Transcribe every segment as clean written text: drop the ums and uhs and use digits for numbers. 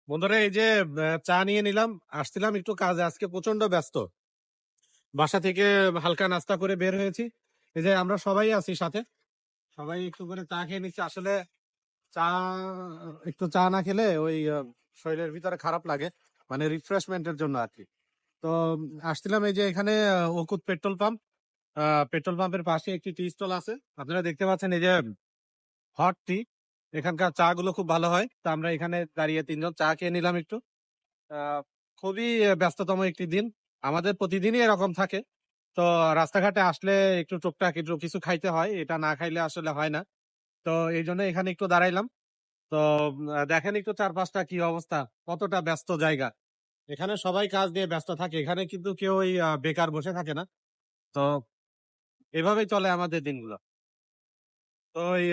বন্ধুরা এই যে চা নিয়ে নিলাম, আসছিলাম একটু কাজে, আজকে প্রচন্ড ব্যস্ত। বাসা থেকে হালকা নাস্তা করে বের হয়েছি। এই যে আমরা সবাই আছি সাথে, সবাই একটু করে চা খেয়ে নিচ্ছি। আসলে চা, একটু চা না খেলে ওই শরীরের ভিতরে খারাপ লাগে, মানে রিফ্রেশমেন্টের জন্য আর কি। তো আসছিলাম এই যে এখানে ওকুত পেট্রোল পাম্প, পেট্রোল পাম্পের পাশে একটি টি স্টল আছে। আপনারা দেখতে পাচ্ছেন এই যে হট টি, এখানকার চা গুলো খুব ভালো হয়। তো আমরা এখানে দাঁড়িয়ে তিনজন চা খেয়ে নিলাম একটু। আহ, খুবই ব্যস্ততম একটি দিন, আমাদের প্রতিদিনই এরকম থাকে। তো রাস্তাঘাটে আসলে একটু টুকটাক একটু কিছু খাইতে হয়, এটা না খাইলে আসলে হয় না। তো এই জন্য এখানে একটু দাঁড়াইলাম। তো দেখেন একটু চারপাশটা কি অবস্থা, কতটা ব্যস্ত জায়গা। এখানে সবাই কাজ নিয়ে ব্যস্ত থাকে, এখানে কিন্তু কেউ ওই বেকার বসে থাকে না। তো এভাবেই চলে আমাদের দিনগুলো। তো এই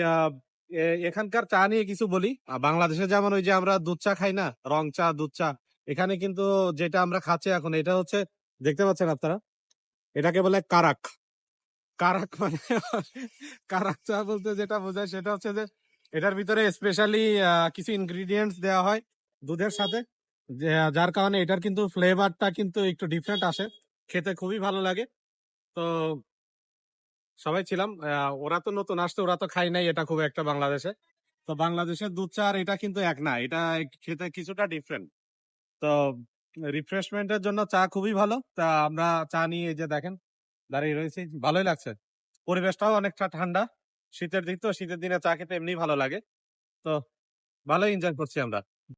এখানকার চা নিয়ে কিছু বলি। বাংলাদেশে যেমন ওই যে আমরা দুধ চা খাই না, রং চা, দুধ চা, এখানে কিন্তু যেটা আমরা খাচ্ছি এখন, এটা হচ্ছে, দেখতে পাচ্ছেন আপনারা, এটাকে বলে কারাক। কারাক মানে কারাক চা বলতে যেটা বোঝায় সেটা হচ্ছে যে এটার ভিতরে স্পেশালি কিছু ইনগ্রিডিয়েন্টস দেওয়া হয় দুধের সাথে, যার কারণে এটার কিন্তু ফ্লেভারটা কিন্তু একটু ডিফারেন্ট আসে, খেতে খুবই ভালো লাগে। তো সবাই ছিলাম, ওরা তো নতুন আসছে, ওরা তো খাই নাই এটা খুব একটা বাংলাদেশে। তো বাংলাদেশের দুধ চা আর এটা কিন্তু এক না, এটা খেতে কিছুটা ডিফারেন্ট। তো রিফ্রেশমেন্টের জন্য চা খুবই ভালো। তা আমরা চা নিয়ে এই যে দেখেন দাঁড়িয়ে রয়েছি, ভালোই লাগছে। পরিবেশটাও অনেকটা ঠান্ডা, শীতের দিন তো, শীতের দিনে চা খেতে এমনি ভালো লাগে। তো ভালোই এনজয় করছি আমরা।